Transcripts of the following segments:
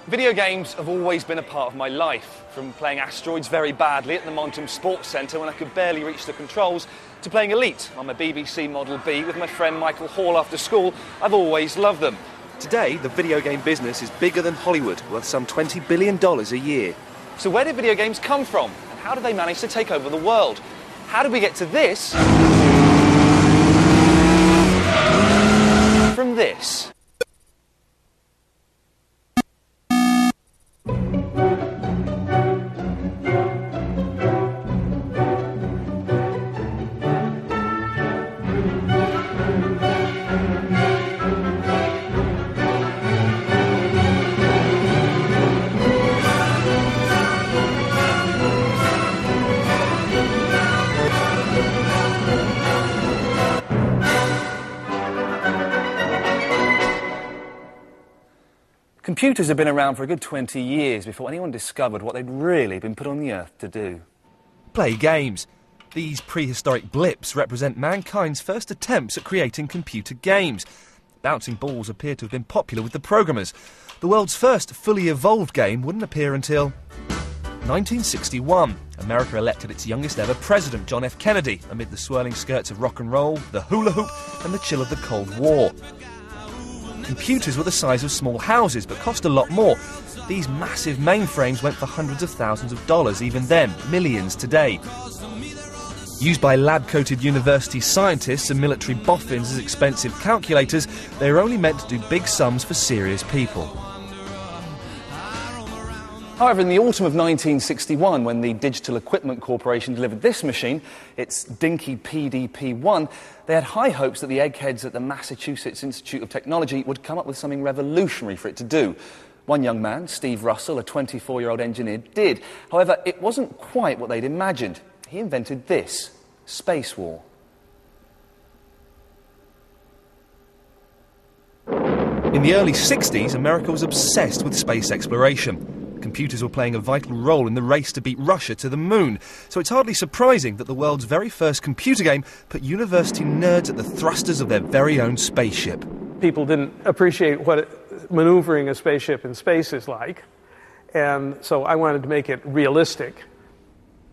Video games have always been a part of my life, from playing asteroids very badly at the Montum Sports Centre when I could barely reach the controls, to playing Elite on my BBC Model B with my friend Michael Hall after school. I've always loved them. Today, the video game business is bigger than Hollywood, worth some $20 billion a year. So where did video games come from? And how did they manage to take over the world? How did we get to this from this? Computers have been around for a good 20 years before anyone discovered what they'd really been put on the earth to do. Play games. These prehistoric blips represent mankind's first attempts at creating computer games. Bouncing balls appear to have been popular with the programmers. The world's first fully evolved game wouldn't appear until 1961. America elected its youngest ever president, John F. Kennedy, amid the swirling skirts of rock and roll, the hula hoop and the chill of the Cold War. Computers were the size of small houses, but cost a lot more. These massive mainframes went for hundreds of thousands of dollars, even then, millions today. Used by lab-coated university scientists and military boffins as expensive calculators, they were only meant to do big sums for serious people. However, in the autumn of 1961, when the Digital Equipment Corporation delivered this machine, its dinky PDP-1, they had high hopes that the eggheads at the Massachusetts Institute of Technology would come up with something revolutionary for it to do. One young man, Steve Russell, a 24-year-old engineer, did. However, it wasn't quite what they'd imagined. He invented this, Spacewar. In the early 60s, America was obsessed with space exploration. Computers were playing a vital role in the race to beat Russia to the moon, so it's hardly surprising that the world's very first computer game put university nerds at the thrusters of their very own spaceship. People didn't appreciate what maneuvering a spaceship in space is like, and so I wanted to make it realistic.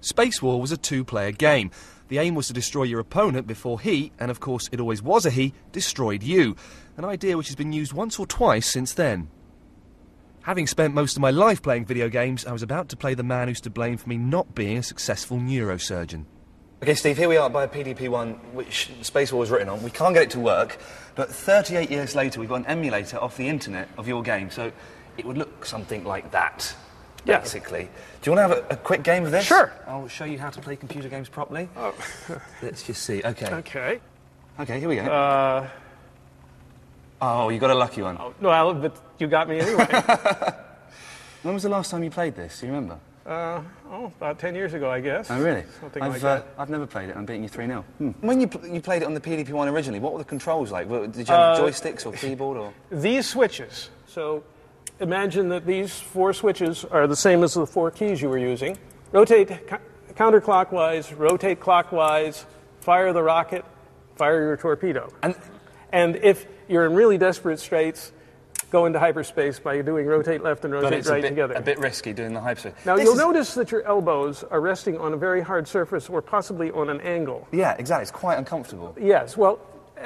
Spacewar was a two-player game. The aim was to destroy your opponent before he, and of course it always was a he, destroyed you. An idea which has been used once or twice since then. Having spent most of my life playing video games, I was about to play the man who's to blame for me not being a successful neurosurgeon. OK, Steve, here we are by a PDP-1, which Spacewar was written on. We can't get it to work, but 38 years later, we've got an emulator off the internet of your game, so it would look something like that, basically. Yeah. Do you want to have a quick game of this? Sure. I'll show you how to play computer games properly. Oh. Let's just see. OK. OK. OK, here we go. Oh, you got a lucky one. Oh, well, but you got me anyway. When was the last time you played this? Do you remember? About 10 years ago, I guess. Oh, really? Something like that. I've never played it. I'm beating you 3-0. When you played it on the PDP-1 originally, what were the controls like? Did you have joysticks or keyboard? Or These switches. So imagine that these four switches are the same as the four keys you were using. Rotate counterclockwise, rotate clockwise, fire the rocket, fire your torpedo. And if you're in really desperate straits, go into hyperspace by doing rotate left and rotate right together. A bit risky doing the hyperspace. Now, you'll notice that your elbows are resting on a very hard surface or possibly on an angle. Yeah, exactly. It's quite uncomfortable. Yes. Well,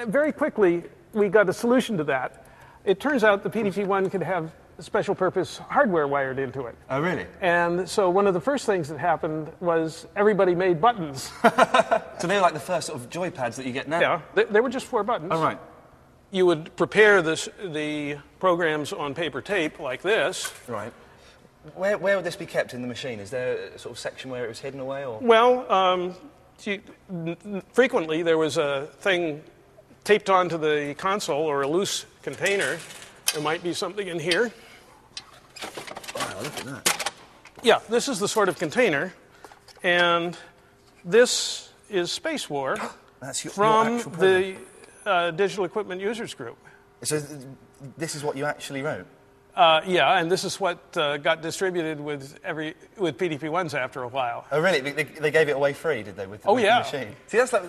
very quickly, we got a solution to that. It turns out the PDP-1 could have special purpose hardware wired into it. Oh, really? And so one of the first things that happened was everybody made buttons. So they were like the first sort of joypads that you get now? Yeah. They were just 4 buttons. Oh, right. You would prepare the programs on paper tape like this. Right. Where would this be kept in the machine? Is there a sort of section where it was hidden away? Or? Well, frequently there was a thing taped onto the console or a loose container. There might be something in here. Wow, look at that. Yeah, this is the sort of container. And this is Spacewar That's your from the Digital Equipment Users Group. So this is what you actually wrote? Yeah, and this is what got distributed with PDP-1s after a while. Oh, really? They gave it away free, did they, with the machine? See, that's like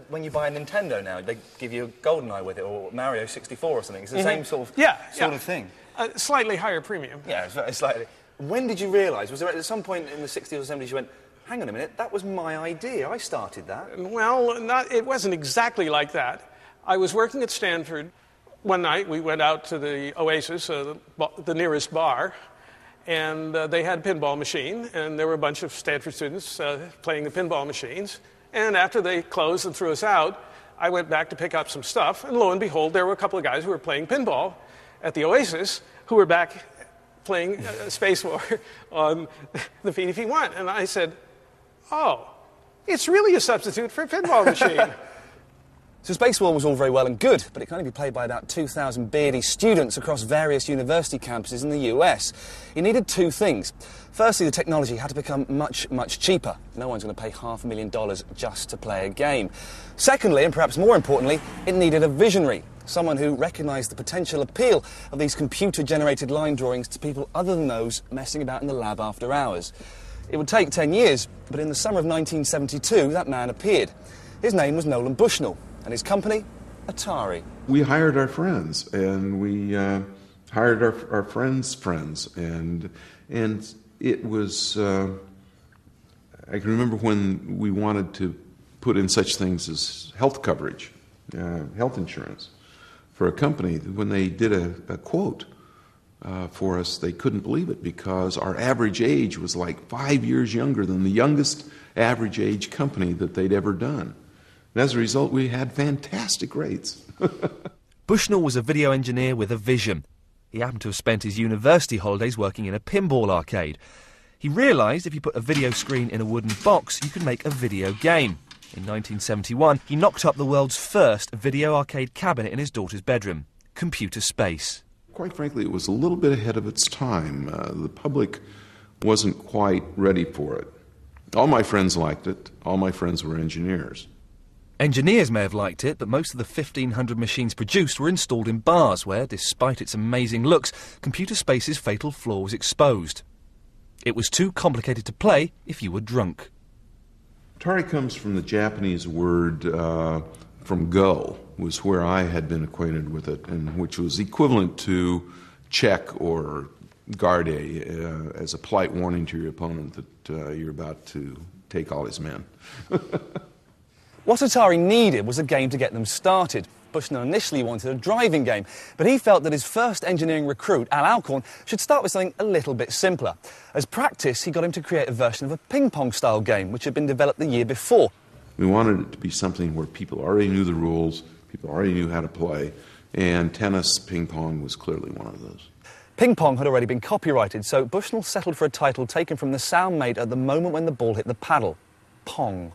when you buy a Nintendo now, they give you a GoldenEye with it, or Mario 64 or something. It's the same sort of thing. Slightly higher premium. Yeah, it's slightly. When did you realise? Was there at some point in the 60s or 70s you went, hang on a minute, that was my idea, I started that? Well, it wasn't exactly like that. I was working at Stanford. One night we went out to the Oasis, the nearest bar, and they had a pinball machine, and there were a bunch of Stanford students playing the pinball machines. And after they closed and threw us out, I went back to pick up some stuff, and lo and behold, there were a couple of guys who were playing pinball at the Oasis who were back playing Spacewar on the PDP-1. And I said, oh, it's really a substitute for a pinball machine. So Spacewar was all very well and good, but it can only be played by about 2,000 beardy students across various university campuses in the US. It needed two things. Firstly, the technology had to become much, much cheaper. No one's going to pay $500,000 just to play a game. Secondly, and perhaps more importantly, it needed a visionary, someone who recognised the potential appeal of these computer-generated line drawings to people other than those messing about in the lab after hours. It would take 10 years, but in the summer of 1972, that man appeared. His name was Nolan Bushnell. And his company, Atari. We hired our friends, and we hired our friends' friends, and it was. I can remember when we wanted to put in such things as health coverage, health insurance, for a company. When they did a quote for us, they couldn't believe it because our average age was like 5 years younger than the youngest average age company that they'd ever done. And as a result, we had fantastic rates. Bushnell was a video engineer with a vision. He happened to have spent his university holidays working in a pinball arcade. He realised if you put a video screen in a wooden box, you could make a video game. In 1971, he knocked up the world's first video arcade cabinet in his daughter's bedroom, Computer Space. Quite frankly, it was a little bit ahead of its time. The public wasn't quite ready for it. All my friends liked it. All my friends were engineers. Engineers may have liked it, but most of the 1,500 machines produced were installed in bars where, despite its amazing looks, Computer Space's fatal flaw was exposed. It was too complicated to play if you were drunk. Atari comes from the Japanese word from go, was where I had been acquainted with it, and which was equivalent to check or garde as a polite warning to your opponent that you're about to take all his men. What Atari needed was a game to get them started. Bushnell initially wanted a driving game, but he felt that his first engineering recruit, Al Alcorn, should start with something a little bit simpler. As practice, he got him to create a version of a ping-pong-style game, which had been developed the year before. We wanted it to be something where people already knew the rules, people already knew how to play, and tennis, ping-pong was clearly one of those. Ping-pong had already been copyrighted, so Bushnell settled for a title taken from the sound made at the moment when the ball hit the paddle. Pong.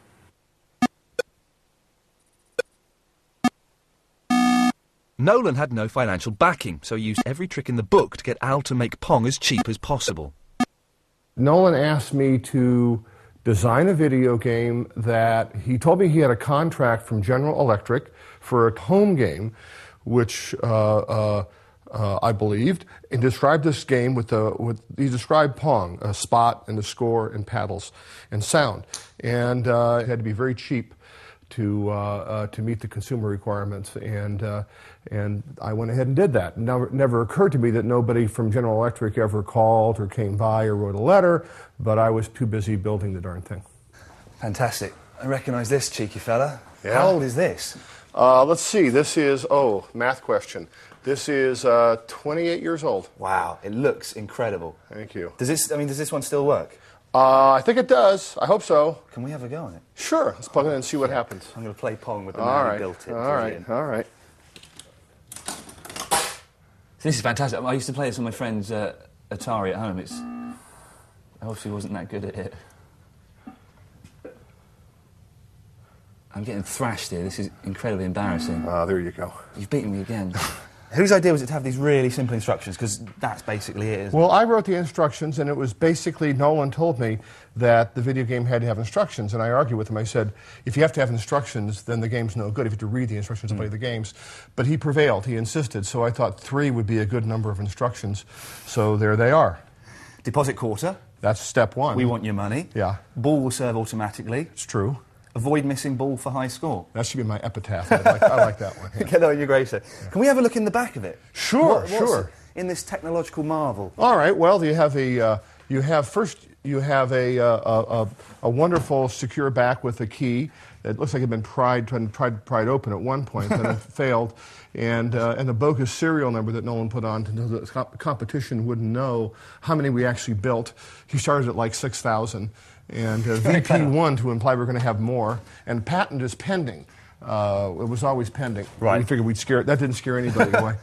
Nolan had no financial backing, so he used every trick in the book to get Al to make Pong as cheap as possible. Nolan asked me to design a video game that he told me he had a contract from General Electric for a home game, which I believed, and described this game he described Pong, a spot and a score and paddles and sound, and it had to be very cheap to meet the consumer requirements, and I went ahead and did that. It never occurred to me that nobody from General Electric ever called or came by or wrote a letter, but I was too busy building the darn thing. Fantastic. I recognise this cheeky fella. Yeah. How old is this? Let's see. This is, math question. This is 28 years old. Wow, it looks incredible. Thank you. Does this one still work? I think it does. I hope so. Can we have a go on it? Sure. Let's plug it in and see what happens. I'm going to play Pong with the man who built it. All right. This is fantastic. I used to play this with my friends Atari at home. I obviously wasn't that good at it. I'm getting thrashed here. This is incredibly embarrassing. There you go. You've beaten me again. Whose idea was it to have these really simple instructions? Because that's basically it, isn't Well, I wrote the instructions, and it was basically Nolan told me that the video game had to have instructions, and I argued with him. I said, if you have to have instructions, then the game's no good. If you have to read the instructions to play the games. But he prevailed. He insisted. So I thought 3 would be a good number of instructions. So there they are. Deposit quarter. That's step 1. We want your money. Yeah. Ball will serve automatically. It's true. Avoid missing ball for high score. That should be my epitaph. I like that one. Yeah. Get on your grave, sir. Can we have a look in the back of it? Sure, What's in this technological marvel? All right. Well, you have a wonderful secure back with a key. It looks like it had been tried open at one point, then it failed, and a bogus serial number that Nolan put on to know that the competition wouldn't know how many we actually built. He started at like 6,000, and VP1 to imply we're going to have more, and patent is pending. It was always pending. Right. We figured we'd scare. That didn't scare anybody away.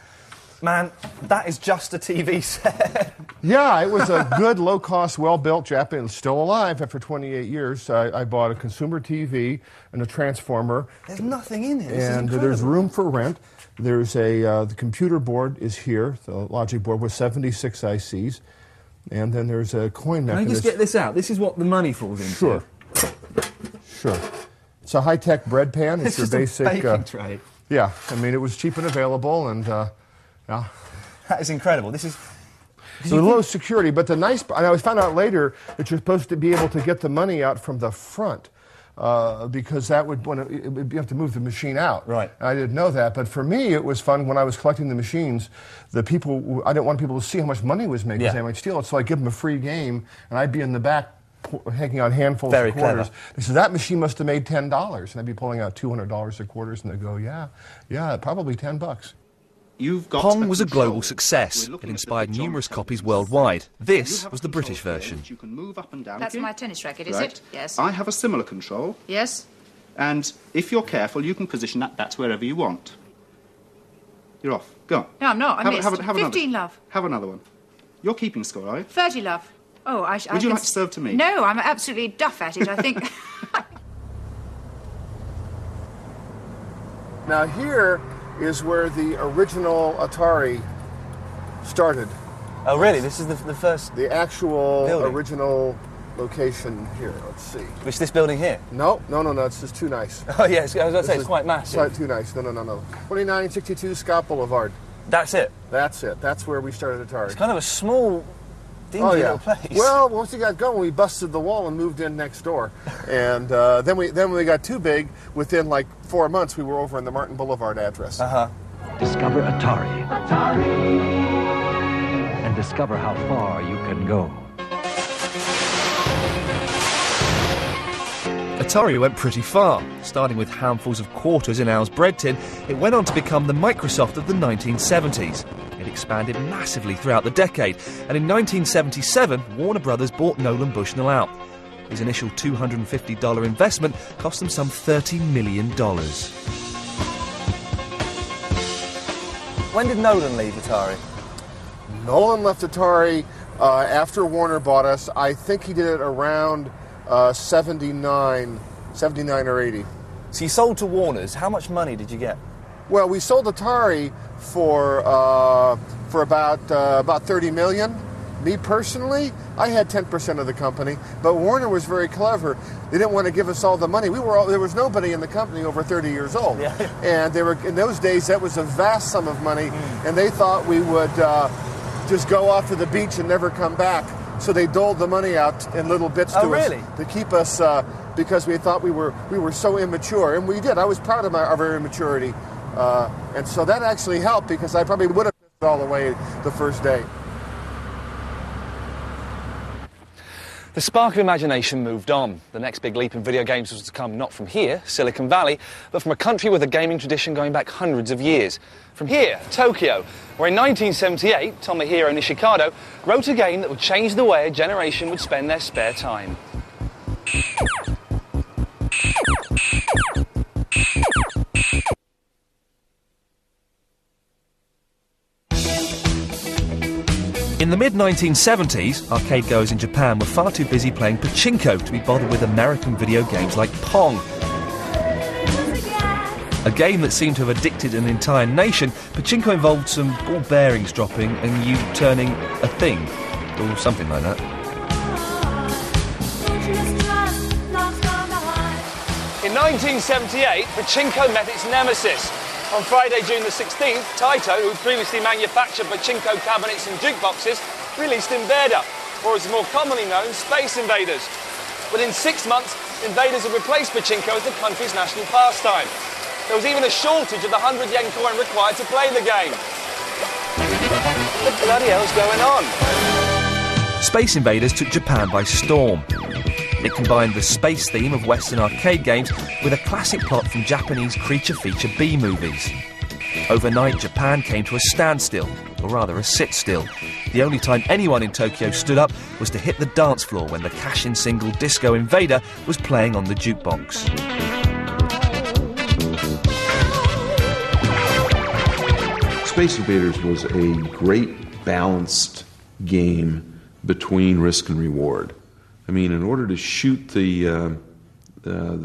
Man, that is just a TV set. Yeah, it was a good, low-cost, well-built Japanese, still alive after 28 years. I bought a consumer TV and a transformer. There's nothing in it. And there's room for rent. There's the computer board is here, the logic board with 76 ICs. And then there's a coin mechanism. Can I just get this out? This is what the money falls into. Sure. Sure. It's a high-tech bread pan. It's your basic baking tray. Yeah, I mean, it was cheap and available, and yeah. That is incredible. This is... So low security, but the nice... And I found out later that you're supposed to be able to get the money out from the front, because that would... you have to move the machine out. Right. And I didn't know that, but for me, it was fun when I was collecting the machines. I didn't want people to see how much money was made, because they might steal it, so I'd give them a free game, and I'd be in the back hanging out handfuls of quarters. Clever. They said, that machine must have made $10, and I'd be pulling out $200 of quarters, and they'd go, yeah, probably $10. Pong was a global success. It inspired numerous copies worldwide. This was the British version. You can move up and down. That's my tennis racket, is it? Yes. I have a similar control. Yes. And if you're careful, you can position that's wherever you want. You're off. Go on. No, I'm not. I missed. Have 15, another. love. Have another one. You're keeping score, are you? 30, love. Oh, Would you like to serve to me? No, I'm absolutely duff at it, I think. Now here is where the original Atari started. Oh, really? This is the first... The actual building. Original location here. Let's see. Which, this building here? No, it's just too nice. Oh, yes, I was going to say, it's quite massive. It's too nice. No. 2962 Scott Boulevard. That's it? That's it. That's where we started Atari. It's kind of a small... little place. Well, once we got going, we busted the wall and moved in next door. And then when we got too big, within like 4 months, we were over in the Martin Boulevard address. Discover Atari. And discover how far you can go. Atari went pretty far. Starting with handfuls of quarters in Al's bread tin, it went on to become the Microsoft of the 1970s. It expanded massively throughout the decade, and in 1977, Warner Brothers bought Nolan Bushnell out. His initial $250 investment cost them some $30 million. When did Nolan leave Atari? Nolan left Atari after Warner bought us. I think he did it around 79 or 80. So you sold to Warner's. How much money did you get? Well, we sold Atari for about 30 million. Me personally, I had 10% of the company, but Warner was very clever. They didn't want to give us all the money. There was nobody in the company over 30 years old, and in those days that was a vast sum of money, and they thought we would just go off to the beach and never come back. So they doled the money out in little bits to us to keep us, because we thought we were so immature, and we did. I was proud of our immaturity. And so that actually helped, because I probably would have pissed it all away the first day. The spark of imagination moved on. The next big leap in video games was to come not from here, Silicon Valley, but from a country with a gaming tradition going back hundreds of years. From here, Tokyo, where in 1978, Tomohiro Nishikado wrote a game that would change the way a generation would spend their spare time. In the mid-1970s, arcade goers in Japan were far too busy playing pachinko to be bothered with American video games like Pong. A game that seemed to have addicted an entire nation, Pachinko involved some ball bearings dropping and you turning a thing, or something like that. In 1978, Pachinko met its nemesis. On Friday, June the 16th, Taito, who previously manufactured Pachinko cabinets and jukeboxes, released Invader, or as more commonly known, Space Invaders. Within 6 months, Invaders had replaced Pachinko as the country's national pastime. There was even a shortage of the 100 yen coin required to play the game. What the bloody hell's going on? Space Invaders took Japan by storm. It combined the space theme of Western arcade games with a classic plot from Japanese creature feature B-movies. Overnight, Japan came to a standstill, or rather a sit-still. The only time anyone in Tokyo stood up was to hit the dance floor when the cash-in single Disco Invader was playing on the jukebox. Space Invaders was a great balanced game between risk and reward. I mean, in order to shoot the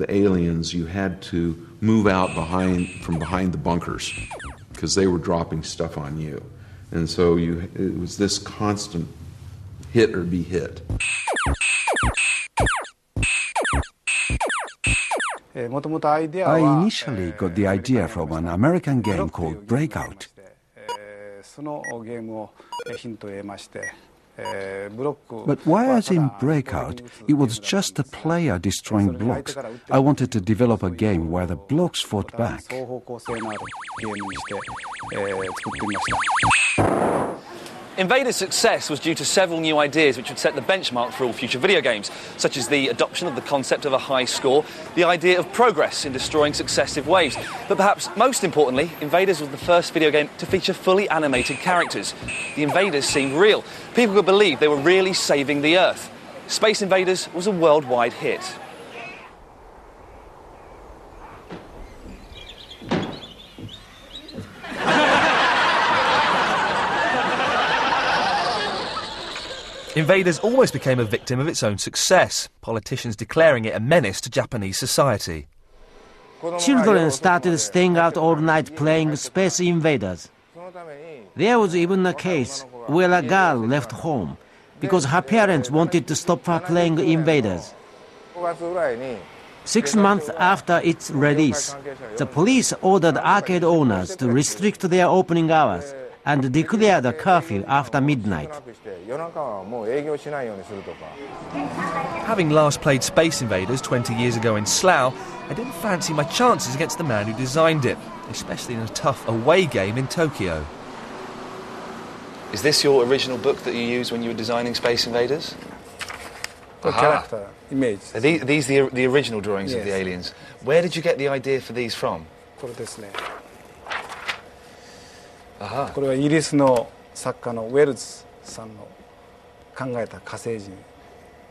aliens, you had to move out from behind the bunkers because they were dropping stuff on you, and so it was this constant hit or be hit. I initially got the idea from an American game called Breakout. But whereas in Breakout, it was just the player destroying blocks, I wanted to develop a game where the blocks fought back. Invaders' success was due to several new ideas which would set the benchmark for all future video games, such as the adoption of the concept of a high score, the idea of progress in destroying successive waves. But perhaps most importantly, Invaders was the first video game to feature fully animated characters. The Invaders seemed real. People could believe they were really saving the Earth. Space Invaders was a worldwide hit. Invaders almost became a victim of its own success, politicians declaring it a menace to Japanese society. Children started staying out all night playing Space Invaders. There was even a case where a girl left home because her parents wanted to stop her playing Invaders. 6 months after its release, the police ordered arcade owners to restrict their opening hours and declared a curfew after midnight. Having last played Space Invaders 20 years ago in Slough, I didn't fancy my chances against the man who designed it, especially in a tough away game in Tokyo. Is this your original book that you used when you were designing Space Invaders? The character image. Are these the original drawings of the aliens? Where did you get the idea for these from? これはイギリスの作家のウェルズさんの考えた火星人。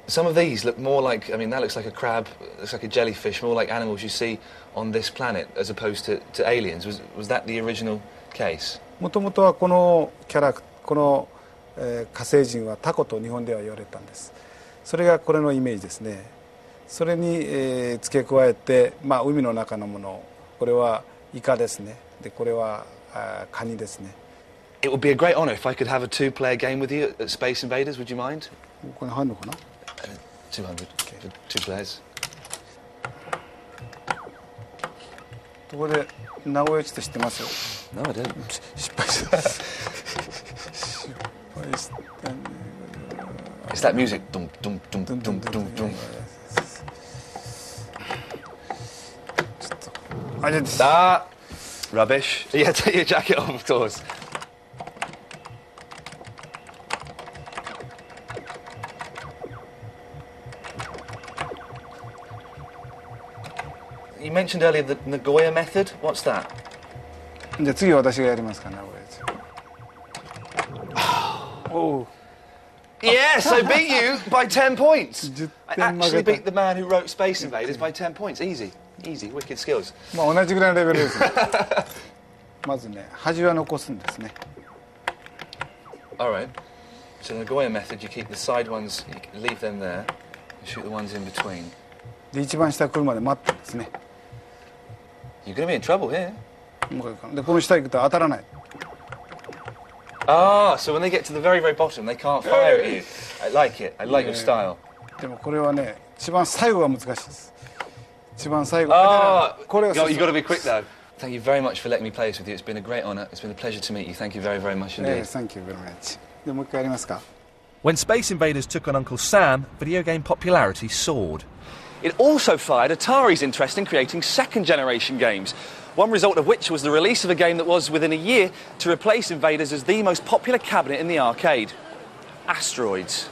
Some of these look more like, I mean, that looks like a crab, looks like a jellyfish, more like animals you see on this planet as opposed to aliens. Was that the original case? もともとはこのキャラクこの、火星人はタコと日本では言われたんです。それがこれのイメージですね。それに、付け加えて、まあ海の中のもの、これはイカですね。でこれは It would be a great honour if I could have a two-player game with you at Space Invaders. Would you mind? 200 for 2 players. ここで名古屋地って知ってますよ。 No, I don't. 失敗した。 It's that music. Dum dum dum dum dum dum. Ah, rubbish. Yeah, take your jacket off, of course. You mentioned earlier the Nagoya method. What's that? じゃあ次は私がやりますかね。Oh. Yes, I beat you by 10 points. I actually beat the man who wrote Space Invaders by 10 points. Easy, easy, wicked skills. まあ同じぐらいのレベルです。まずね、端は残すんですね。All right. So the Nagoya method, you keep the side ones, you leave them there, and shoot the ones in between. で一番下来るまで待ってんですね。You're going to be in trouble here. でこの下行くと当たらない。 Ah, so when they get to the very, very bottom, they can't fire at you. I like it. I like your style. でもこれはね、一番最後が難しいです。一番最後。 Ah, これが you've got to be quick though. Thank you very much for letting me play this with you. It's been a great honour. It's been a pleasure to meet you. Thank you very, very much indeed. Thank you very much. でもう一回やりますか。 When Space Invaders took on Uncle Sam, video game popularity soared. It also fired Atari's interest in creating second-generation games, one result of which was the release of a game that was, within a year, to replace Invaders as the most popular cabinet in the arcade. Asteroids.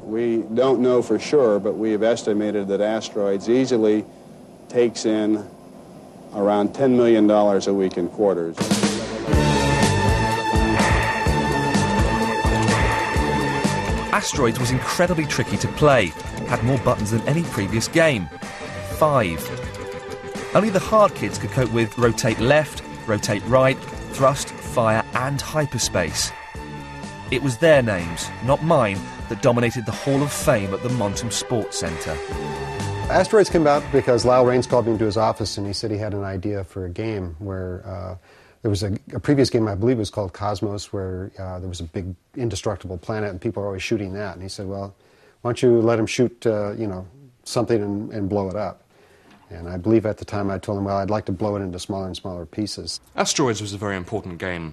We don't know for sure, but we have estimated that Asteroids easily takes in around $10 million a week in quarters. Asteroids was incredibly tricky to play, had more buttons than any previous game. 5. Only the hard kids could cope with rotate left, rotate right, thrust, fire and hyperspace. It was their names, not mine, that dominated the Hall of Fame at the Montum Sports Centre. Asteroids came about because Lyle Raines called me into his office and he said he had an idea for a game where there was a previous game, I believe it was called Cosmos, where there was a big indestructible planet and people were always shooting that. And he said, well, why don't you let him shoot, something and blow it up? And I believe at the time I told him, well, I'd like to blow it into smaller and smaller pieces. Asteroids was a very important game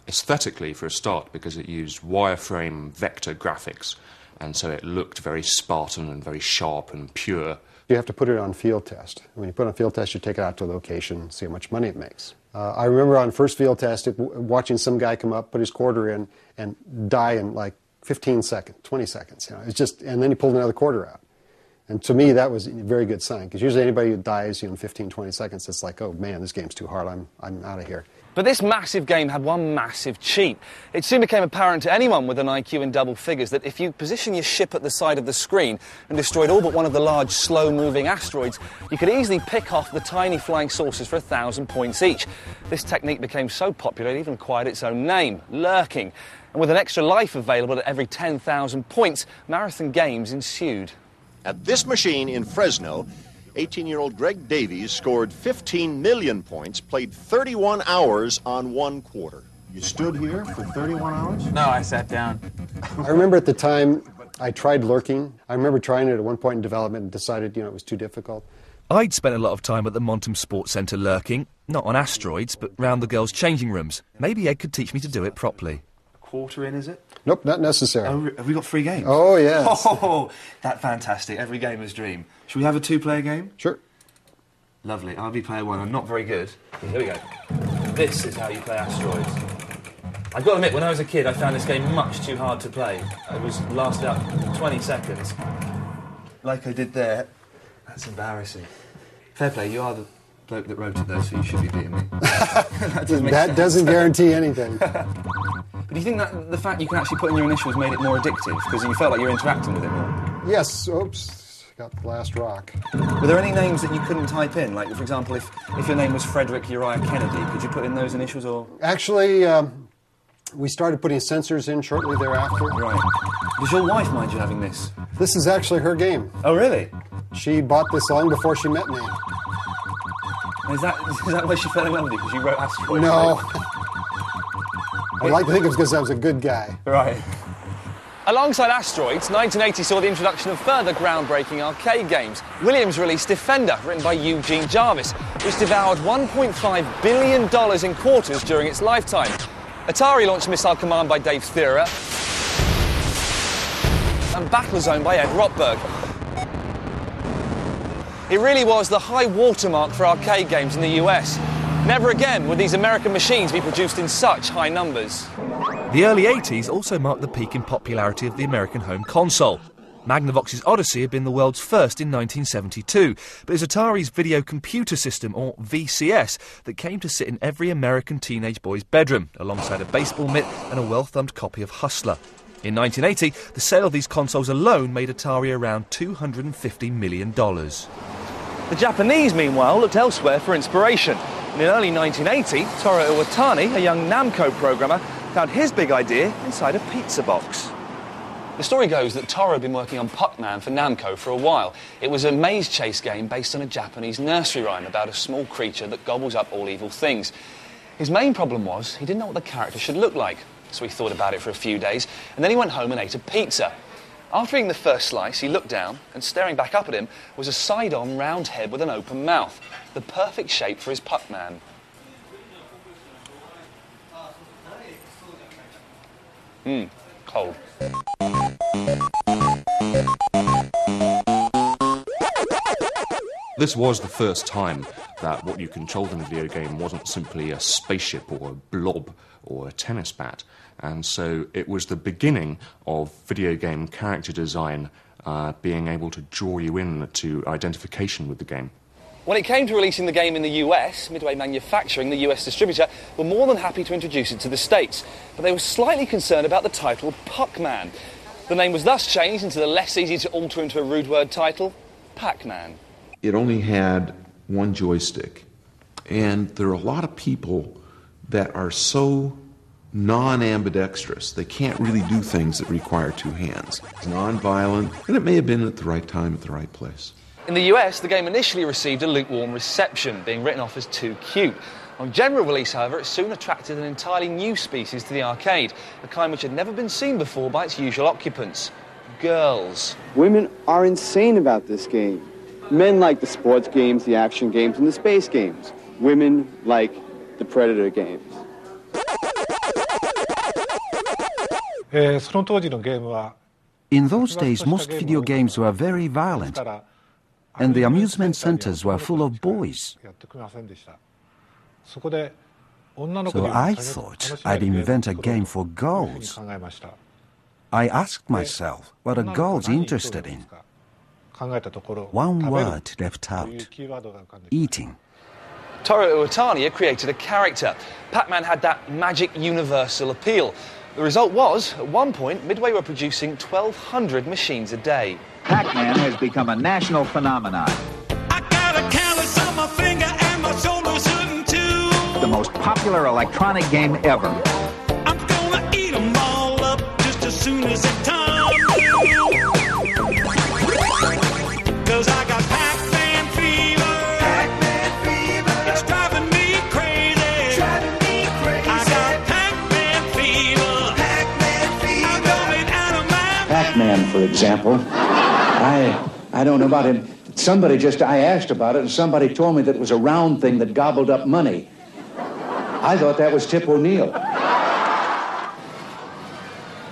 aesthetically for a start because it used wireframe vector graphics. And so it looked very Spartan and very sharp and pure. You have to put it on field test. When you put it on field test, you take it out to a location, see how much money it makes. I remember on first field test, watching some guy come up, put his quarter in, and die in like 15 seconds, 20 seconds. It's just, and then he pulled another quarter out. And to me, that was a very good sign, because usually anybody who dies in 15, 20 seconds, it's like, oh man, this game's too hard, I'm out of here. But this massive game had one massive cheat. It soon became apparent to anyone with an IQ in double figures that if you position your ship at the side of the screen and destroyed all but one of the large, slow-moving asteroids, you could easily pick off the tiny flying saucers for 1,000 points each. This technique became so popular it even acquired its own name, lurking. And with an extra life available at every 10,000 points, marathon games ensued. At this machine in Fresno, 18-year-old Greg Davies scored 15 million points, played 31 hours on one quarter. You stood here for 31 hours? No, I sat down. I remember at the time I tried lurking. I remember trying it at one point in development and decided, it was too difficult. I'd spent a lot of time at the Montum Sports Centre lurking, not on Asteroids, but round the girls' changing rooms. Maybe Ed could teach me to do it properly. Quarter in, is it? Nope, not necessary. Oh, have we got 3 games? Oh, yes. Oh, that's fantastic. Every gamer's dream. Should we have a 2-player game? Sure. Lovely. I'll be player 1. I'm not very good. Here we go. This is how you play Asteroids. I've got to admit, when I was a kid, I found this game much too hard to play. It lasted out 20 seconds. Like I did there. That's embarrassing. Fair play, you are the bloke that wrote it, though, so you should be beating me. That doesn't guarantee anything. But do you think that the fact you can actually put in your initials made it more addictive? Because you felt like you were interacting with it more? Yes. Oops. Got the last rock. Were there any names that you couldn't type in? Like, for example, if your name was Frederick Uriah Kennedy, could you put in those initials or...? Actually, we started putting sensors in shortly thereafter. Right. Does your wife mind you having this? This is actually her game. Oh, really? She bought this long before she met me. Is that why she fell in love with you? Because you wrote Asteroids? No. I'd like to think it was because I was a good guy. Right. Alongside Asteroids, 1980 saw the introduction of further groundbreaking arcade games. Williams released Defender, written by Eugene Jarvis, which devoured $1.5 billion in quarters during its lifetime. Atari launched Missile Command by Dave Thierer and Battlezone by Ed Rotberg. It really was the high watermark for arcade games in the US. Never again would these American machines be produced in such high numbers. The early 80s also marked the peak in popularity of the American home console. Magnavox's Odyssey had been the world's first in 1972, but it was Atari's Video Computer System, or VCS, that came to sit in every American teenage boy's bedroom, alongside a baseball mitt and a well-thumbed copy of Hustler. In 1980, the sale of these consoles alone made Atari around $250 million. The Japanese, meanwhile, looked elsewhere for inspiration. And in early 1980, Toru Iwatani, a young Namco programmer, found his big idea inside a pizza box. The story goes that Toro had been working on Pac-Man for Namco for a while. It was a maze chase game based on a Japanese nursery rhyme about a small creature that gobbles up all evil things. His main problem was he didn't know what the character should look like, so he thought about it for a few days, and then he went home and ate a pizza. After eating the first slice, he looked down, and staring back up at him was a side-on round head with an open mouth, the perfect shape for his Pac-Man. Cold. This was the first time that what you controlled in a video game wasn't simply a spaceship or a blob or a tennis bat. And so it was the beginning of video game character design being able to draw you in to identification with the game. When it came to releasing the game in the US, Midway Manufacturing, the US distributor, were more than happy to introduce it to the States, but they were slightly concerned about the title Pac-Man. The name was thus changed into the less easy to alter into a rude word title, Pac-Man. It only had one joystick, and there are a lot of people that are so non-ambidextrous. They can't really do things that require two hands. It's non-violent, and it may have been at the right time at the right place. In the US, the game initially received a lukewarm reception, being written off as too cute. On general release, however, it soon attracted an entirely new species to the arcade, a kind which had never been seen before by its usual occupants, girls. Women are insane about this game. Men like the sports games, the action games, and the space games. Women like the Predator games. In those days, most video games were very violent, and the amusement centers were full of boys. So I thought I'd invent a game for girls. I asked myself, what are girls interested in? One word left out: eating. Toru Iwatani created a character. Pac-Man had that magic universal appeal. The result was, at one point, Midway were producing 1,200 machines a day. Pac-Man has become a national phenomenon. I got a callus on my finger and my shoulder's hurting too. The most popular electronic game ever. I'm gonna eat them all up just as soon as it comes. 'Cause I got Pac-Man fever. Pac-Man fever. It's driving me crazy. Driving me crazy. I got Pac-Man fever. Pac-Man fever. I'm going out of my Pac-Man, for example. I don't know about him. I asked about it, and somebody told me that it was a round thing that gobbled up money. I thought that was Tip O'Neill.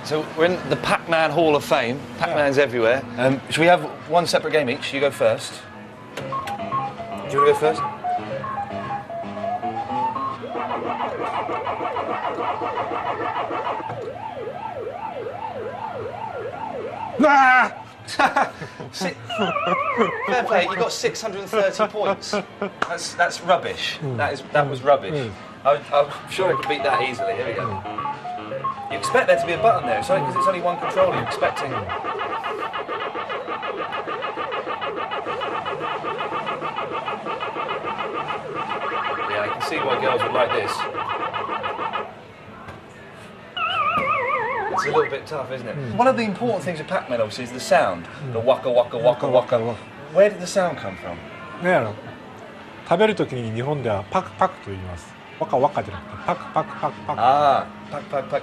So we're in the Pac-Man Hall of Fame. Pac-Man's everywhere. Should we have one separate game each? You go first. Do you want to go first? Ah! Fair play, you got 630 points. That's rubbish. That was rubbish. I'm sure I could beat that easily. Here we go. You expect there to be a button there, sorry, because it's only one controller. You're expecting. Yeah, I can see why girls would like this. It's a little bit tough, isn't it? One of the important things of Pac-Man, obviously, is the sound. The waka waka waka waka. Where did the sound come from? 食べるときに日本ではパクパクと言います。ワカワカじゃなくてパクパクパクパク。Ah, pac pac pac.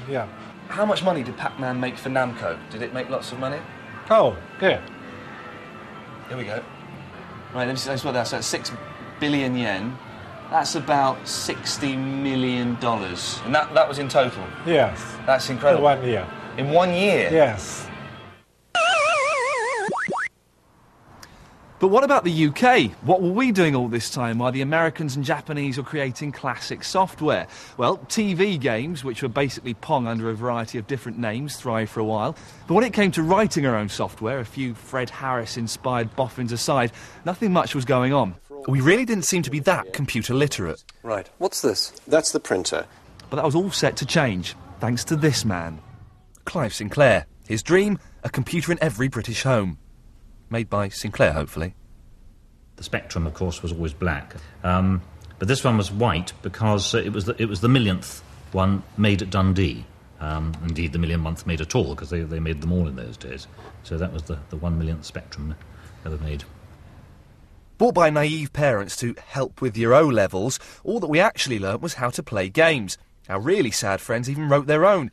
Yeah. How much money did Pac-Man make for Namco? Did it make lots of money? Oh, yeah. Here we go. Right, let me see what that's. That's 6 billion yen. That's about $60 million. And that was in total? Yes. That's incredible. In 1 year. In 1 year? Yes. But what about the UK? What were we doing all this time while the Americans and Japanese were creating classic software? Well, TV games, which were basically Pong under a variety of different names, thrived for a while. But when it came to writing our own software, a few Fred Harris-inspired boffins aside, nothing much was going on. We really didn't seem to be that computer literate. Right. What's this? That's the printer. But that was all set to change, thanks to this man. Clive Sinclair. His dream, a computer in every British home. Made by Sinclair, hopefully. The Spectrum, of course, was always black. But this one was white because it was the millionth one made at Dundee. Indeed, the millionth month made at all, because they made them all in those days. So that was the 1 millionth Spectrum ever made. Bought by naive parents to help with your O-levels, all that we actually learnt was how to play games. Our really sad friends even wrote their own.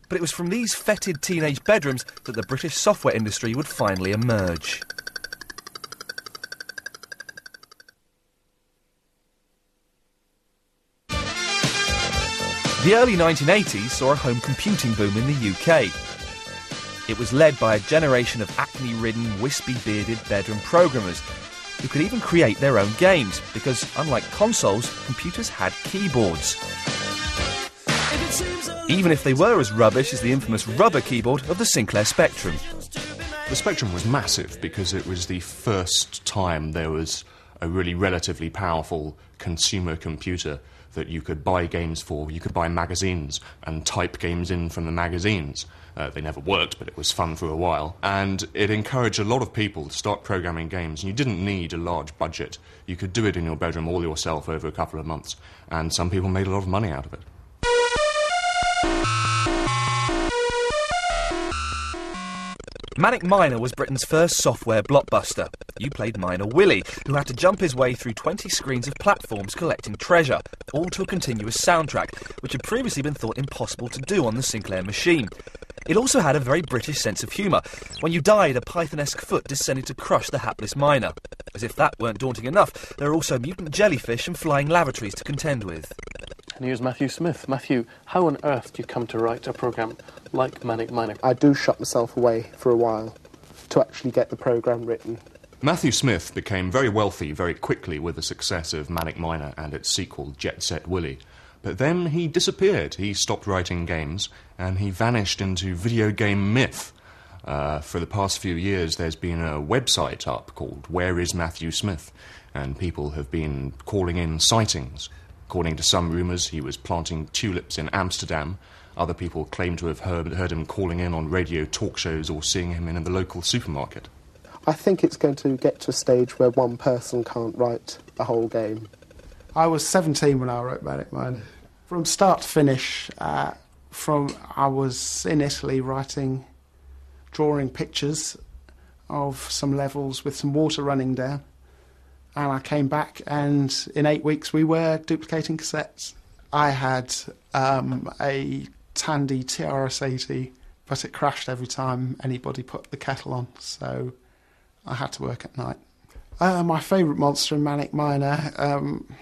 But it was from these fetid teenage bedrooms that the British software industry would finally emerge. The early 1980s saw a home computing boom in the UK. It was led by a generation of acne-ridden, wispy-bearded bedroom programmers who could even create their own games, because unlike consoles, computers had keyboards. Even if they were as rubbish as the infamous rubber keyboard of the Sinclair Spectrum. The Spectrum was massive because it was the first time there was a really relatively powerful consumer computer that you could buy games for. You could buy magazines and type games in from the magazines. They never worked, but it was fun for a while. And it encouraged a lot of people to start programming games. And you didn't need a large budget. You could do it in your bedroom all yourself over a couple of months. And some people made a lot of money out of it. Manic Miner was Britain's first software blockbuster. You played miner Willy, who had to jump his way through 20 screens of platforms collecting treasure, all to a continuous soundtrack, which had previously been thought impossible to do on the Sinclair machine. It also had a very British sense of humour. When you died, a Python-esque foot descended to crush the hapless miner. As if that weren't daunting enough, there are also mutant jellyfish and flying lavatories to contend with. And here's Matthew Smith. Matthew, how on earth do you come to write a programme like Manic Miner? I do shut myself away for a while to actually get the programme written. Matthew Smith became very wealthy very quickly with the success of Manic Miner and its sequel, Jet Set Willy. But then he disappeared. He stopped writing games, and he vanished into video game myth. For the past few years, there's been a website up called Where is Matthew Smith? And people have been calling in sightings. According to some rumours, he was planting tulips in Amsterdam. Other people claim to have heard him calling in on radio talk shows or seeing him in the local supermarket. I think it's going to get to a stage where one person can't write a whole game. I was 17 when I wrote Manic Miner. From start to finish, I was in Italy drawing pictures of some levels with some water running down. And I came back, and in 8 weeks we were duplicating cassettes. I had a Tandy TRS-80, but it crashed every time anybody put the kettle on, so I had to work at night. My favourite monster in Manic Miner,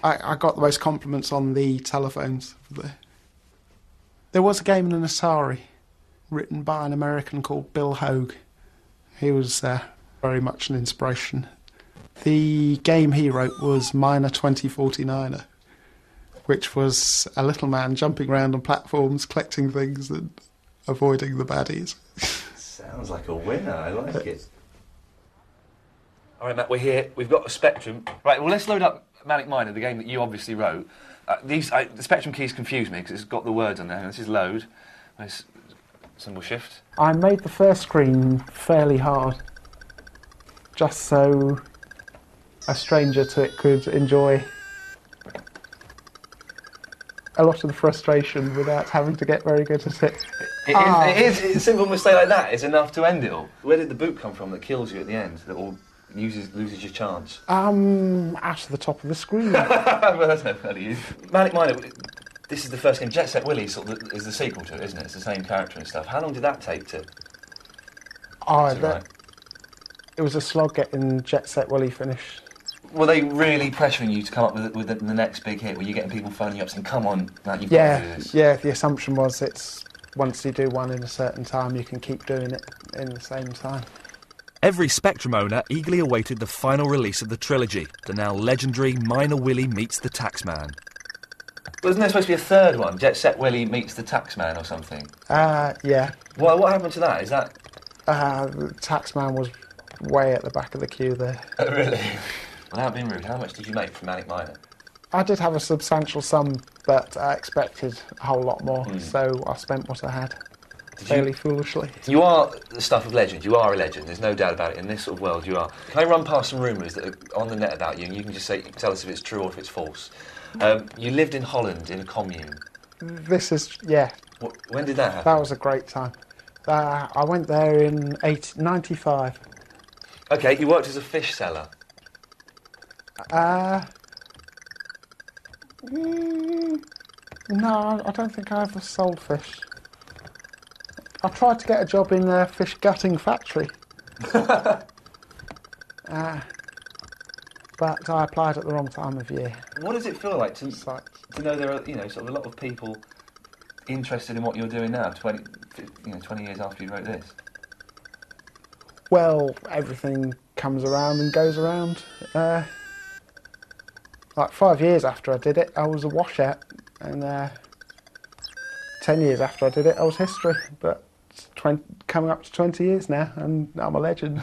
I got the most compliments on the telephones. There was a game in an Atari written by an American called Bill Hogue. He was very much an inspiration. The game he wrote was Miner 2049er, which was a little man jumping around on platforms, collecting things and avoiding the baddies. Sounds like a winner, I like it. All right, Matt, we're here. We've got a Spectrum. Right, well, let's load up Manic Miner, the game that you obviously wrote. The Spectrum keys confuse me because it's got the words on there. This is load. Nice symbol shift. I made the first screen fairly hard, just so a stranger to it could enjoy a lot of the frustration without having to get very good at it. It is a simple mistake like that is enough to end it all. Where did the boot come from that kills you at the end, that all loses your chance? Out of the top of the screen. Well, that's no fair to you. Manic Miner, this is the first game. Jet Set Willy is the sequel to it, isn't it? It's the same character and stuff. How long did that take to write? It was a slog getting Jet Set Willy finished. Were they really pressuring you to come up with the next big hit? Were you getting people phoning you up saying, come on, Matt, you've got to do this? Yeah, the assumption was it's once you do one in a certain time, you can keep doing it in the same time. Every Spectrum owner eagerly awaited the final release of the trilogy, the now legendary Miner Willy meets the Taxman. Wasn't there supposed to be a third one? Jet Set Willy meets the Taxman or something? Yeah. What happened to that? Is that... The Taxman was way at the back of the queue there. Oh, really? Without being rude, how much did you make from Manic Miner? I did have a substantial sum, but I expected a whole lot more, so I spent what I had. Fairly foolishly. You are the stuff of legend. You are a legend. There's no doubt about it. In this sort of world, you are. Can I run past some rumours that are on the net about you, and you can just tell us if it's true or if it's false? You lived in Holland in a commune. This is, yeah. When did that happen? That was a great time. I went there in 95. OK, you worked as a fish seller. No, I don't think I ever sold fish. I tried to get a job in a fish gutting factory. But I applied at the wrong time of year. What does it feel like to know there are, sort of a lot of people interested in what you're doing now, 20 years after you wrote this? Well, everything comes around and goes around. Like 5 years after I did it, I was a washout, and 10 years after I did it, I was history. But coming up to 20 years now, and I'm a legend.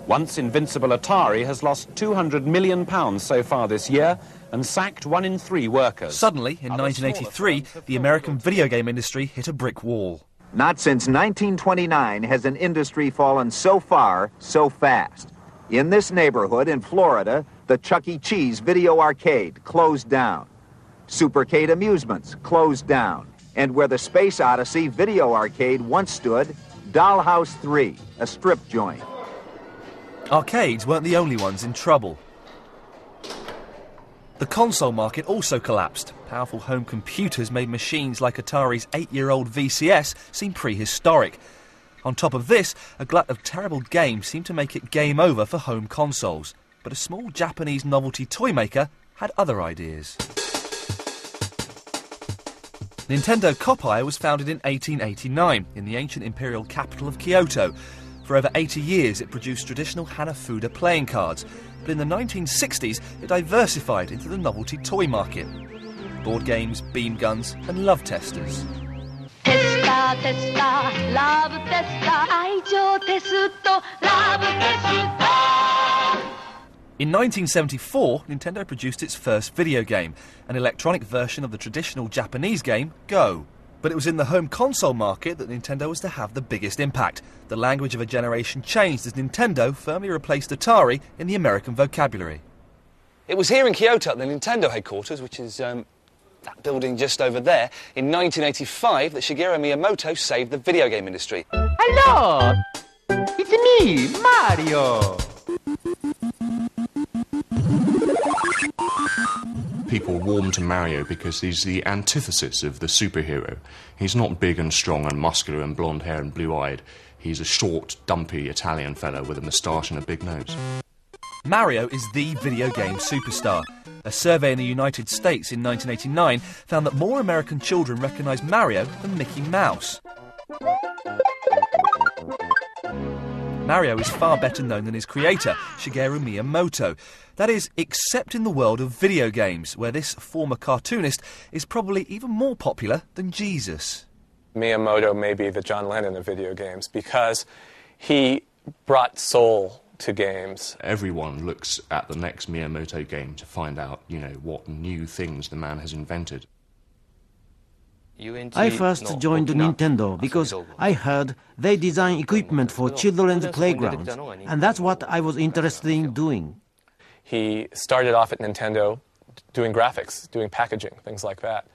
Once invincible Atari has lost £200 million so far this year and sacked 1 in 3 workers. Suddenly, in 1983, the American video game industry hit a brick wall. Not since 1929 has an industry fallen so far, so fast. In this neighborhood in Florida, the Chuck E. Cheese Video Arcade closed down. Supercade Amusements closed down. And where the Space Odyssey Video Arcade once stood, Dollhouse 3, a strip joint. Arcades weren't the only ones in trouble. The console market also collapsed. Powerful home computers made machines like Atari's 8-year-old VCS seem prehistoric. On top of this, a glut of terrible games seemed to make it game over for home consoles. But a small Japanese novelty toy maker had other ideas. Nintendo Kopai was founded in 1889 in the ancient imperial capital of Kyoto. For over 80 years, it produced traditional Hanafuda playing cards, but in the 1960s, it diversified into the novelty toy market. Board games, beam guns, and love testers. Testa, testa, love testa, 愛情テスト, love testa. In 1974, Nintendo produced its first video game, an electronic version of the traditional Japanese game, Go. But it was in the home console market that Nintendo was to have the biggest impact. The language of a generation changed as Nintendo firmly replaced Atari in the American vocabulary. It was here in Kyoto at the Nintendo headquarters, which is that building just over there, in 1985 that Shigeru Miyamoto saved the video game industry. Hello! It's me, Mario! People warm to Mario because he's the antithesis of the superhero. He's not big and strong and muscular and blonde hair and blue-eyed. He's a short, dumpy Italian fella with a moustache and a big nose. Mario is the video game superstar. A survey in the United States in 1989 found that more American children recognise Mario than Mickey Mouse. Mario is far better known than his creator, Shigeru Miyamoto. That is, except in the world of video games, where this former cartoonist is probably even more popular than Jesus. Miyamoto may be the John Lennon of video games because he brought soul to games. Everyone looks at the next Miyamoto game to find out, what new things the man has invented. I first joined Nintendo because I heard they design equipment for children's playgrounds, and that's what I was interested in doing. He started off at Nintendo doing graphics, doing packaging, things like that.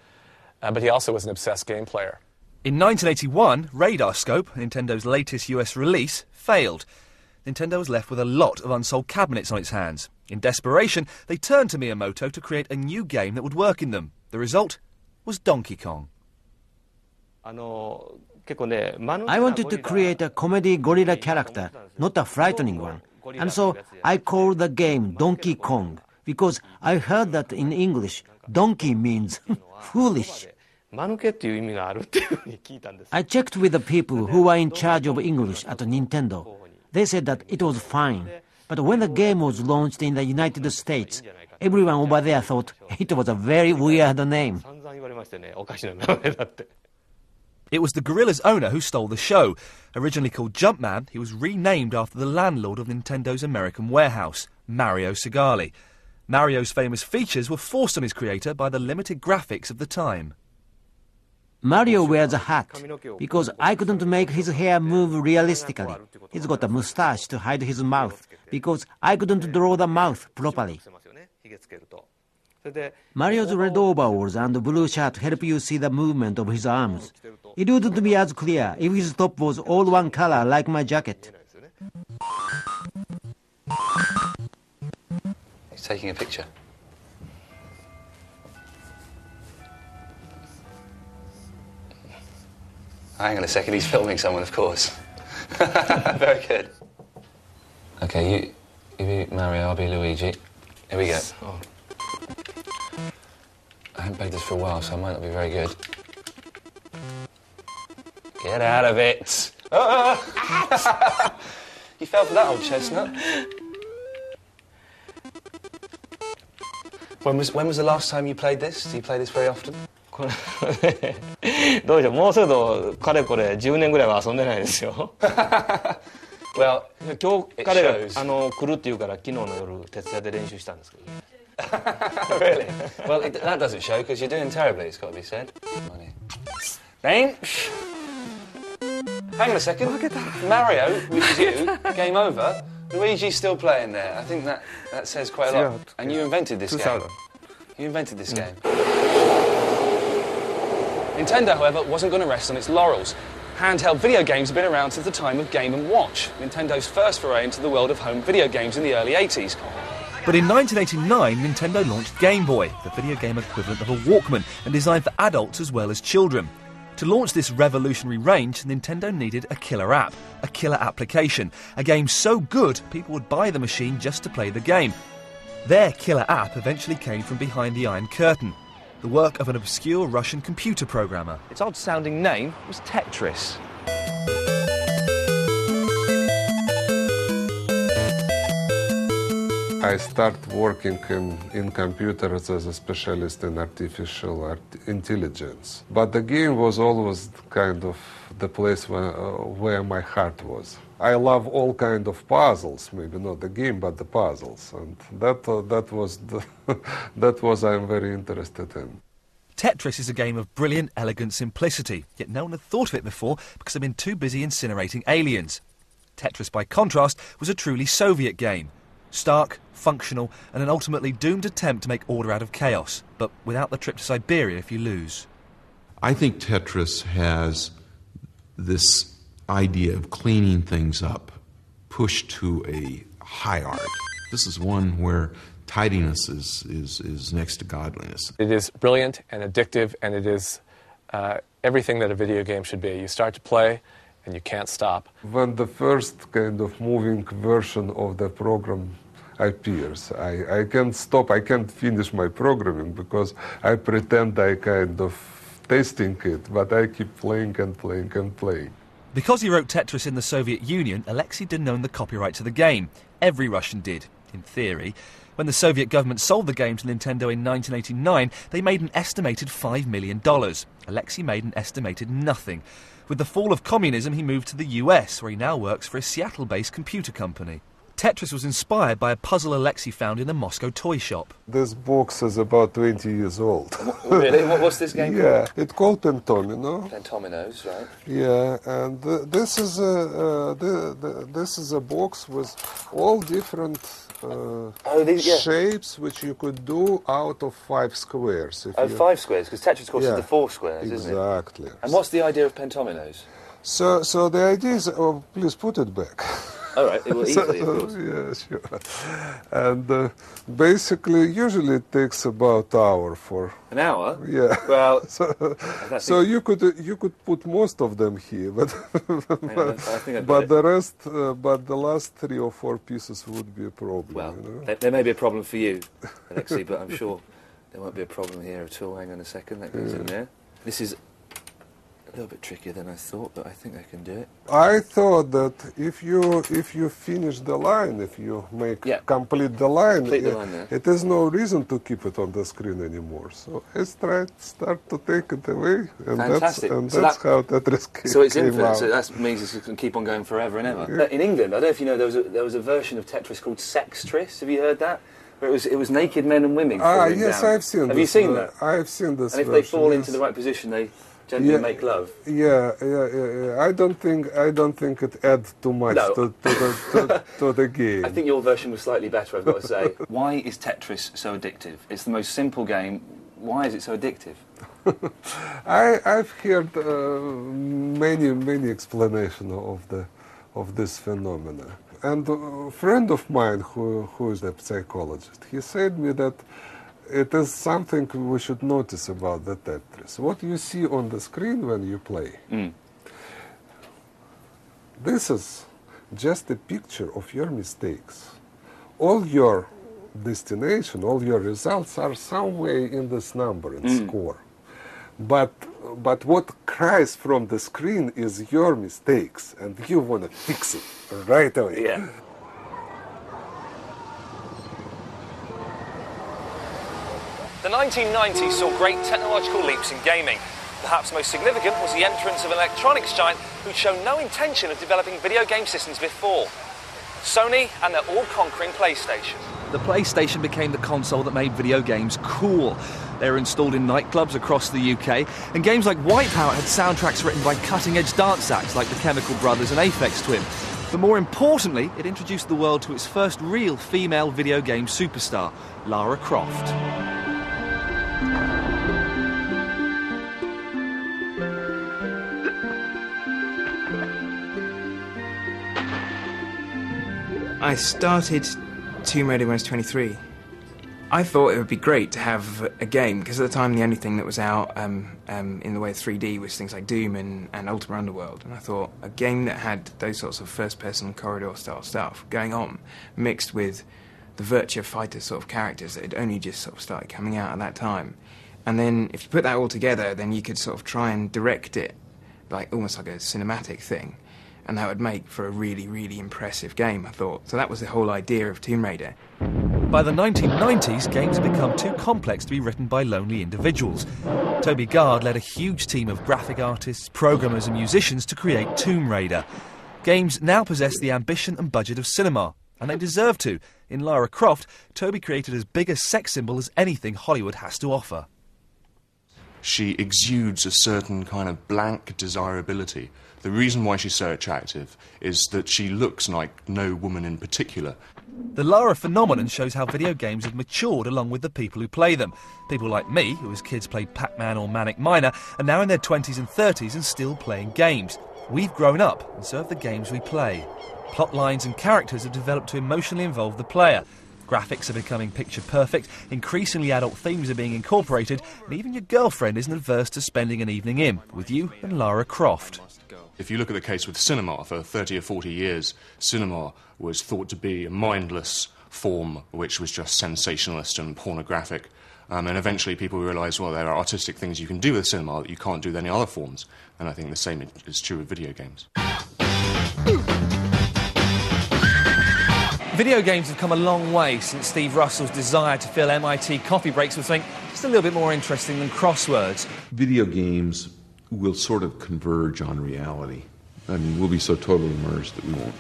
But he also was an obsessed game player. In 1981, Radar Scope, Nintendo's latest US release, failed. Nintendo was left with a lot of unsold cabinets on its hands. In desperation, they turned to Miyamoto to create a new game that would work in them. The result was Donkey Kong. I wanted to create a comedy gorilla character, not a frightening one. And so I called the game Donkey Kong, because I heard that in English, donkey means foolish. I checked with the people who were in charge of English at Nintendo. They said that it was fine. But when the game was launched in the United States, everyone over there thought it was a very weird name. It was the Gorilla's owner who stole the show. Originally called Jumpman, he was renamed after the landlord of Nintendo's American warehouse, Mario Segale. Mario's famous features were forced on his creator by the limited graphics of the time. Mario wears a hat because I couldn't make his hair move realistically. He's got a moustache to hide his mouth because I couldn't draw the mouth properly. Mario's red overalls and blue shirt help you see the movement of his arms. It wouldn't be as clear if his top was all one color like my jacket. He's taking a picture. Hang on a second, he's filming someone, of course. Very good. Okay, you be Mario, I'll be Luigi. Here we go. Oh. I haven't played this for a while, so I might not be very good. Get out of it! Ah! You fell for that, old chestnut. When was the last time you played this? Do you play this very often? どうでしょう、もうすぐとかれこれ10年ぐらいは遊んでないですよ。Well, 今日彼が来るって言うから昨日の夜徹夜で練習したんですけど。Really? Well, that doesn't show because you're doing terribly. It's got to be said. Bench. Hang on a second. Mario, which is you, game over. Luigi's still playing there. I think that says quite a lot. And you invented this game. You invented this game. Nintendo, however, wasn't going to rest on its laurels. Handheld video games have been around since the time of Game & Watch, Nintendo's first foray into the world of home video games in the early 80s. But in 1989, Nintendo launched Game Boy, the video game equivalent of a Walkman, and designed for adults as well as children. To launch this revolutionary range, Nintendo needed a killer app, a killer application, a game so good people would buy the machine just to play the game. Their killer app eventually came from behind the Iron Curtain, the work of an obscure Russian computer programmer. Its odd-sounding name was Tetris. I started working in computers as a specialist in artificial intelligence. But the game was always kind of the place where my heart was. I love all kind of puzzles, maybe not the game, but the puzzles, and that was I'm very interested in. Tetris is a game of brilliant, elegant simplicity, yet no one had thought of it before because they'd been too busy incinerating aliens. Tetris, by contrast, was a truly Soviet game. Stark, functional, and an ultimately doomed attempt to make order out of chaos, but without the trip to Siberia if you lose. I think Tetris has this idea of cleaning things up, pushed to a high art. This is one where tidiness is next to godliness. It is brilliant and addictive, and it is everything that a video game should be. You start to play, and you can't stop. When the first kind of moving version of the program appears, I can't stop, I can't finish my programming because I pretend I kind of tasting it, but I keep playing and playing and playing. Because he wrote Tetris in the Soviet Union, Alexei didn't own the copyright to the game. Every Russian did, in theory. When the Soviet government sold the game to Nintendo in 1989, they made an estimated $5 million. Alexei made an estimated nothing. With the fall of communism, he moved to the US, where he now works for a Seattle-based computer company. Tetris was inspired by a puzzle Alexei found in a Moscow toy shop. This box is about 20 years old. Really? What's this game called? Yeah, it's called Pentomino. Pentominos, right? Yeah, and this is a box with all different shapes which you could do out of 5 squares. 5 squares, because Tetris, of course, is the 4 squares, isn't it? Exactly. And what's the idea of Pentominos? So the idea is, please put it back. All right, it will easily, of course. Yeah, sure. And basically, usually it takes about an hour for... An hour? Yeah. Well, so you could put most of them here, but the last 3 or 4 pieces would be a problem. Well, you know? there may be a problem for you, Alexei, but I'm sure there won't be a problem here at all. Hang on a second, that goes in there. This is a little bit trickier than I thought, but I think I can do it. I thought that if you finish the line, if you complete the line, it is no reason to keep it on the screen anymore. So I start to take it away, and Fantastic. that's how Tetris came out. So it's infinite. So that means it can keep on going forever and ever. Yeah. In England, I don't know if you know, there was a version of Tetris called Sextris. Have you heard that? Where it was naked men and women. Yes, I've seen. Have you seen that? I've seen this. And if they fall into the right position, they Gently make love. Yeah. I don't think it adds too much to the game. I think your version was slightly better, I've got to say. Why is Tetris so addictive? It's the most simple game. Why is it so addictive? I've heard many explanations of this phenomena. And a friend of mine who is a psychologist, he said me that it is something we should notice about the Tetris. What you see on the screen when you play, this is just a picture of your mistakes. All your destination, all your results are somewhere in this number and score. But what cries from the screen is your mistakes, and you want to fix it right away. Yeah. The 1990s saw great technological leaps in gaming. Perhaps most significant was the entrance of an electronics giant who'd shown no intention of developing video game systems before. Sony and their all-conquering PlayStation. The PlayStation became the console that made video games cool. They were installed in nightclubs across the UK, and games like Wipeout had soundtracks written by cutting-edge dance acts like the Chemical Brothers and Aphex Twin. But more importantly, it introduced the world to its first real female video game superstar, Lara Croft. I started Tomb Raider when I was 23. I thought it would be great to have a game, because at the time the only thing that was out in the way of 3D was things like Doom and Ultima Underworld, and I thought a game that had those sorts of first-person corridor-style stuff going on, mixed with the Virtua Fighter sort of characters that had only just sort of started coming out at that time. And then if you put that all together, then you could sort of try and direct it, like almost like a cinematic thing. And that would make for a really, really impressive game, I thought. So that was the whole idea of Tomb Raider. By the 1990s, games had become too complex to be written by lonely individuals. Toby Gard led a huge team of graphic artists, programmers and musicians to create Tomb Raider. Games now possess the ambition and budget of cinema, and they deserve to. In Lara Croft, Toby created as big a sex symbol as anything Hollywood has to offer. She exudes a certain kind of blank desirability. The reason why she's so attractive is that she looks like no woman in particular. The Lara phenomenon shows how video games have matured along with the people who play them. People like me, who as kids played Pac-Man or Manic Miner, are now in their 20s and 30s and still playing games. We've grown up, and so have the games we play. Plot lines and characters have developed to emotionally involve the player. Graphics are becoming picture perfect, increasingly adult themes are being incorporated, and even your girlfriend isn't averse to spending an evening in with you and Lara Croft. If you look at the case with cinema, for 30 or 40 years, cinema was thought to be a mindless form which was just sensationalist and pornographic. And eventually people realised, well, there are artistic things you can do with cinema that you can't do with any other forms. And I think the same is true with video games. Video games have come a long way since Steve Russell's desire to fill MIT coffee breaks with something just a little bit more interesting than crosswords. Video games will sort of converge on reality. I mean, we'll be so totally immersed that we won't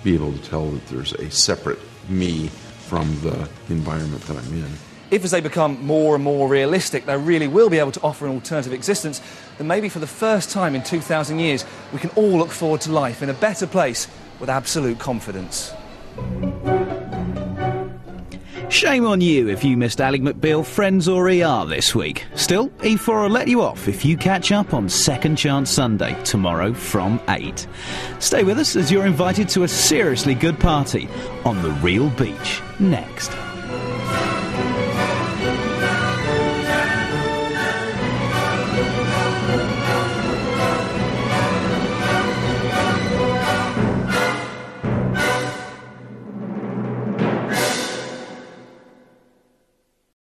be able to tell that there's a separate me from the environment that I'm in. If as they become more and more realistic, they really will be able to offer an alternative existence, then maybe for the first time in 2,000 years, we can all look forward to life in a better place with absolute confidence. Shame on you if you missed Alec McBeal, Friends or ER this week. Still, E4 will let you off if you catch up on Second Chance Sunday, tomorrow from 8. Stay with us as you're invited to a seriously good party on the real beach next.